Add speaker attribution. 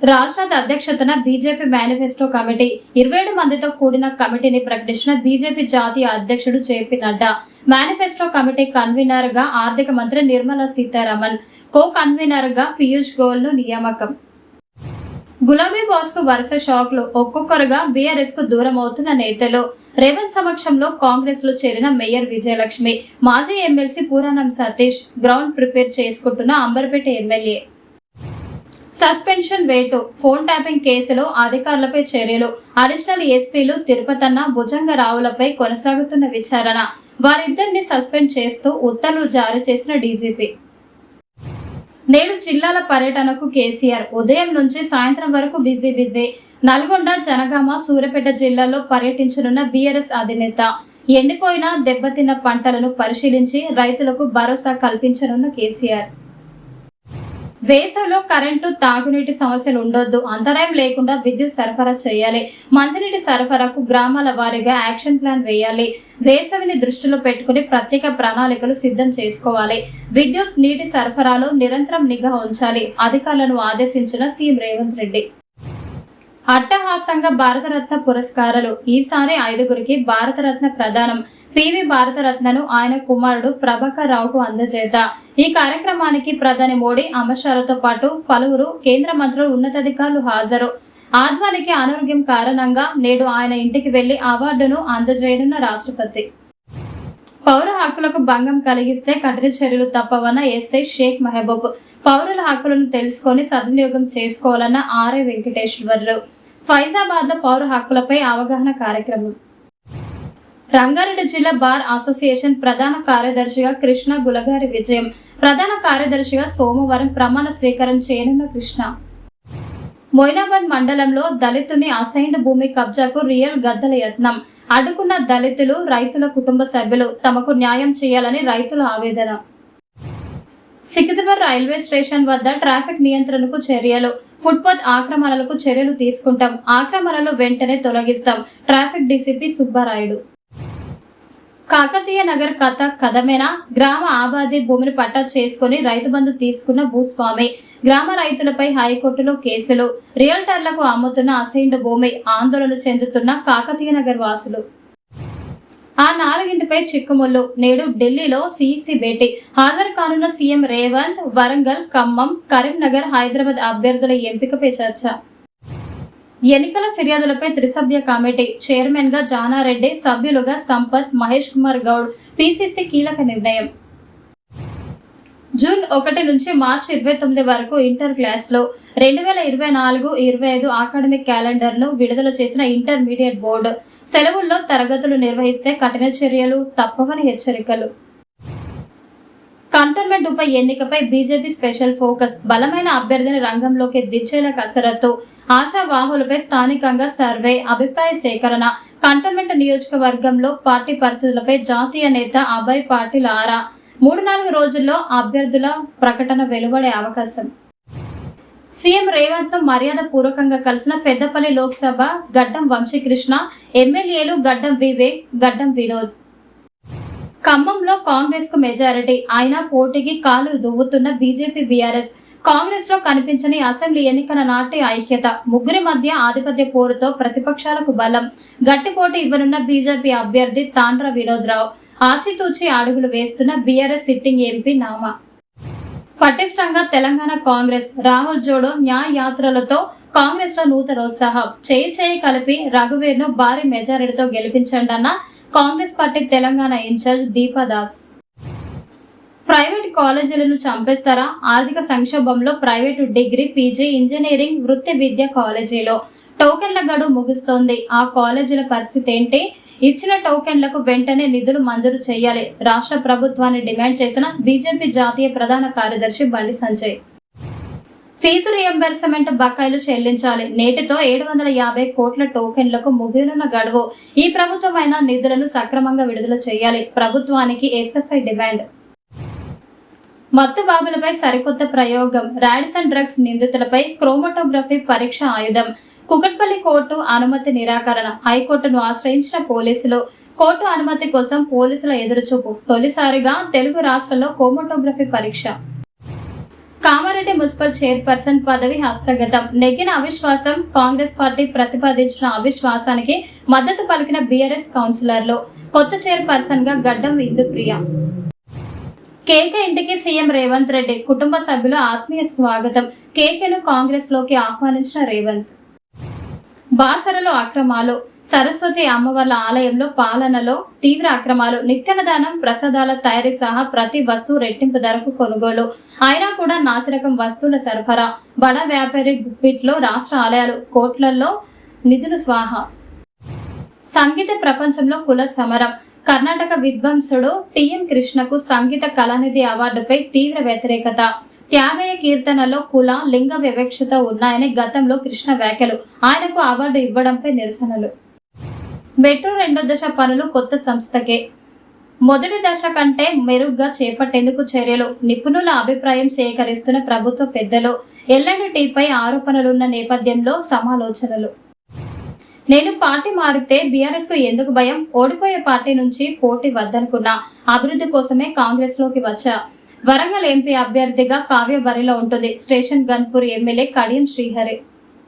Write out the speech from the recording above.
Speaker 1: రాజ్నాథ్ అధ్యక్షతన BJP manifesto committee 27 మందితో కూడిన కమిటీని ప్రకటించిన బీజేపీ జాతీయ అధ్యక్షుడు JP Nadda. Manifesto committee convener గా ఆర్థిక మంత్రి నిర్మలా సీతారామన్, కో కన్వీనర్ గా పీయూష్ గోయల్ ను నియామకం. గులాబీ బాస్ కు వరుస షాక్లు. ఒక్కొక్కరుగా బీఆర్ఎస్ కు దూరం అవుతున్న నేతలు. రేవంత్ సమక్షంలో కాంగ్రెస్ లో చేరిన మేయర్ విజయలక్ష్మి, మాజీ ఎమ్మెల్సీ పూరానం సతీష్, గ్రౌండ్ ప్రిపేర్ చేసుకుంటున్న అంబర్పేట ఎమ్మెల్యే. సస్పెన్షన్ వేటు. ఫోన్ ట్యాపింగ్ కేసులో అధికారులపై చర్యలు. అడిషనల్ ఎస్పీలు తిరుపతన్న, భుజంగరావులపై కొనసాగుతున్న విచారణ. వారిద్దరిని సస్పెండ్ చేస్తూ ఉత్తర్వులు జారీ చేసిన డీజీపీ. నేడు జిల్లాల పర్యటనకు కేసీఆర్. ఉదయం నుంచి సాయంత్రం వరకు బిజీ. నల్గొండ, జనగామ, సూర్యాపేట జిల్లాలో పర్యటించనున్న బీఆర్ఎస్ అధినేత. ఎండిపోయిన దెబ్బతిన్న పంటలను పరిశీలించి రైతులకు భరోసా కల్పించనున్న కేసీఆర్. వేసవిలో కరెంటు, తాగునీటి సమస్యలు ఉండొద్దు. అంతరాయం లేకుండా విద్యుత్ సరఫరా చేయాలి. మంచినీటి సరఫరాకు గ్రామాల వారీగా యాక్షన్ ప్లాన్ వేయాలి. వేసవిని దృష్టిలో పెట్టుకుని ప్రత్యేక ప్రణాళికలు సిద్ధం చేసుకోవాలి. విద్యుత్, నీటి సరఫరాలో నిరంతరం నిఘా ఉంచాలి. అధికారులను ఆదేశించిన సీఎం రేవంత్ రెడ్డి. అట్టహాసంగా భారతరత్న పురస్కారాలు. ఈసారి 5గురికి భారతరత్న ప్రదానం. పివి భారతరత్నను ఆయన కుమారుడు ప్రభాకర్ రావుకు అందజేత. ఈ కార్యక్రమానికి ప్రధాని మోడీ, అమిత్ షాలతో పాటు పలువురు కేంద్ర మంత్రులు, ఉన్నతాధికారులు హాజరు. ఆద్వానికి అనారోగ్యం కారణంగా నేడు ఆయన ఇంటికి వెళ్లి అవార్డును అందజేయనున్న రాష్ట్రపతి. పౌర హక్కులకు భంగం కలిగిస్తే కఠిన చర్యలు తప్పవన్న ఎస్ఐ షేక్ మహబూబ్. పౌరుల హక్కులను తెలుసుకొని సద్వినియోగం చేసుకోవాలన్న ఆర్ఐ వెంకటేశ్వర్లు. ఫైజాబాద్ లో పౌర హక్కులపై అవగాహన కార్యక్రమం. రంగారెడ్డి జిల్లా బార్ అసోసియేషన్ ప్రధాన కార్యదర్శిగా కృష్ణ గులగారి విజయం. ప్రధాన కార్యదర్శిగా సోమవారం ప్రమాణ స్వీకారం చేయనున్న కృష్ణ. మొయినాబాద్ మండలంలో దళితుని అసైన్డ్ భూమి కబ్జాకు రియల్ గద్దల యత్నం. అడ్డుకున్న దళితులు, రైతుల కుటుంబ సభ్యులు. తమకు న్యాయం చేయాలని రైతుల ఆవేదన. సికింద్రాబాద్ రైల్వే స్టేషన్ వద్ద ట్రాఫిక్ నియంత్రణకు చర్యలు. ఫుట్పాత్ ఆక్రమణలకు చర్యలు తీసుకుంటాం. ఆక్రమణలు వెంటనే తొలగిస్తాం. Traffic DCP Subbarayudu. కాకతీయ నగర్ కథ కథమేనా? గ్రామ ఆబాది భూమిని పట్టా చేసుకుని రైతు బంధు తీసుకున్న భూస్వామి. గ్రామ రైతులపై హైకోర్టులో కేసులు. రియల్టర్లకు అమ్ముతున్న అసైన్డ్ భూమి. ఆందోళన చెందుతున్న కాకతీయ నగర్ వాసులు. ఆ 4ంటిపై చిక్కుముళ్ళు. నేడు ఢిల్లీలో సీఈసీ భేటీ. హాజరు కానున్న సీఎం రేవంత్. వరంగల్, ఖమ్మం, కరీంనగర్, హైదరాబాద్ అభ్యర్థుల ఎంపికపై చర్చ. ఎన్నికల ఫిర్యాదులపై త్రిసభ్య కమిటీ. చైర్మన్ గా జానారెడ్డి, సభ్యులుగా సంపత్, మహేష్ కుమార్ గౌడ్. పీసీసీ కీలక నిర్ణయం. జూన్ 1 నుంచి మార్చి 29 వరకు ఇంటర్ క్లాస్లో 2024-25 అకాడమిక్ క్యాలెండర్ ను విడుదల చేసిన ఇంటర్మీడియట్ బోర్డు. సెలవుల్లో తరగతులు నిర్వహిస్తే కఠిన చర్యలు తప్పవని హెచ్చరికలు. కంటోన్మెంట్ ఉప ఎన్నికపై బీజేపీ స్పెషల్ ఫోకస్. బలమైన అభ్యర్థిని రంగంలోకి దించేలా కసరత్తు. ఆశావాహులపై స్థానికంగా సర్వే, అభిప్రాయ సేకరణ. కంటోన్మెంట్ నియోజకవర్గంలో పార్టీ పరిస్థితులపై జాతీయ నేత అభయ్ పాటిల్ ఆరా. 3-4 రోజుల్లో అభ్యర్థుల ప్రకటన వెలువడే అవకాశం. సీఎం రేవంత్ ను మర్యాద పూర్వకంగా కలిసిన పెద్దపల్లి లోక్సభ గడ్డం వంశీకృష్ణ, ఎమ్మెల్యేలు గడ్డం వివేక్, గడ్డం వినోద్. ఖమ్మంలో కాంగ్రెస్ కు మెజారిటీ. అయినా పోటీకి కాలు దువ్వుతున్న బీజేపీ, బీఆర్ఎస్. కాంగ్రెస్ లో కనిపించని అసెంబ్లీ ఎన్నికల నాటి ఐక్యత. ముగ్గురి మధ్య ఆధిపత్య పోరుతో ప్రతిపక్షాలకు బలం. గట్టి పోటీ ఇవ్వనున్న బీజేపీ అభ్యర్థి తాండ్ర వినోద్ రావు. ఆచితూచి అడుగులు వేస్తున్న బీఆర్ఎస్ సిట్టింగ్ ఎంపీ నామా. పటిష్టంగా తెలంగాణ కాంగ్రెస్. రాహుల్ జోడో న్యాయ యాత్రలతో కాంగ్రెస్ లో నూతనోత్సాహం. చేయి కలిపి రఘువీర్ ను భారీ మెజారిటీతో గెలిపించండి అన్న Congress party Telangana incharge Deepa Das. Private కాలేజీలను చంపేస్తారా? ఆర్థిక సంక్షోభంలో ప్రైవేటు డిగ్రీ, పీజీ, ఇంజనీరింగ్, వృత్తి విద్య కాలేజీలో టోకెన్ల గడువు ముగుస్తోంది. ఆ కాలేజీల పరిస్థితి ఏంటి? ఇచ్చిన టోకెన్లకు వెంటనే నిధులు మంజూరు చేయాలి. రాష్ట్ర ప్రభుత్వాన్ని డిమాండ్ చేసిన బీజేపీ జాతీయ ప్రధాన కార్యదర్శి బండి సంజయ్. ఫీజు రియంబర్స్మెంట్ బకాయిలు చెల్లించాలి. నేటితో 750 కోట్ల టోకెన్లకు ముగియనున్న గడువు. ఈ ప్రభుత్వమైన నిధులను సక్రమంగా విడుదల చేయాలి. ప్రభుత్వానికి ఎస్ఎఫ్ఐ డిమాండ్. మత్తు బాబులపై సరికొత్త ప్రయోగం. రాడిసన్ డ్రగ్స్ నిందితులపై క్రోమటోగ్రఫీ పరీక్ష ఆయుధం. కుకట్పల్లి కోర్టు అనుమతి నిరాకరణ. హైకోర్టును ఆశ్రయించిన పోలీసులు. కోర్టు అనుమతి కోసం పోలీసుల ఎదురుచూపు. తొలిసారిగా తెలుగు రాష్ట్రాల్లో క్రోమటోగ్రఫీ పరీక్ష. కామారెడ్డి మున్సిపల్ చైర్పర్సన్ పదవి హస్తగతం. నెగ్గిన అవిశ్వాసం. కాంగ్రెస్ పార్టీ ప్రతిపాదించిన అవిశ్వాసానికి మద్దతు పలికిన బీఆర్ఎస్ కౌన్సిలర్లు. కొత్త చైర్పర్సన్ గా గడ్డం ఇందుప్రియ. కేకే ఇంటికి సీఎం రేవంత్ రెడ్డి. కుటుంబ సభ్యుల ఆత్మీయ స్వాగతం. కేకేను కాంగ్రెస్ లోకి ఆహ్వానించిన రేవంత్. బాసరలో అక్రమాలు. సరస్వతి అమ్మవార్ల ఆలయంలో పాలనలో తీవ్ర అక్రమాలు. నిత్యాన్నదానం, ప్రసాదాల తయారీ సహా ప్రతి వస్తువు రెట్టింపు ధరకు కొనుగోలు. అయినా కూడా నాసిరకం వస్తువుల సరఫరా. బడా వ్యాపారి గుప్పిట్లో రాష్ట్ర ఆలయాలు. కోట్లలో నిధులు స్వాహా. సంగీత ప్రపంచంలో కుల సమరం. కర్ణాటక విద్వాంసుడు టిఎం కృష్ణకు సంగీత కళానిధి అవార్డుపై తీవ్ర వ్యతిరేకత. త్యాగయ్య కీర్తనలో కుల, లింగ వివక్షత ఉన్నాయని గతంలో కృష్ణ వ్యాఖ్యలు. ఆయనకు అవార్డు ఇవ్వడంపై నిరసనలు. మెట్రో 2వ దశ పనులు కొత్త సంస్థకే. మొదటి దశ కంటే మెరుగ్గా చేపట్టేందుకు చర్యలు. నిపుణుల అభిప్రాయం సేకరిస్తున్న ప్రభుత్వ పెద్దలు. ఎల్ఎండ్టీపై ఆరోపణలున్న నేపథ్యంలో సమాలోచనలు. నేను పార్టీ మారితే బీఆర్ఎస్ కు ఎందుకు భయం? ఓడిపోయే పార్టీ నుంచి పోటీ వద్దనుకున్నా. అభివృద్ధి కోసమే కాంగ్రెస్ లోకి వచ్చా. వరంగల్ ఎంపీ అభ్యర్థిగా కావ్య బరిలో ఉంటుంది. Station Ghanpur MLA Kadiyam Srihari.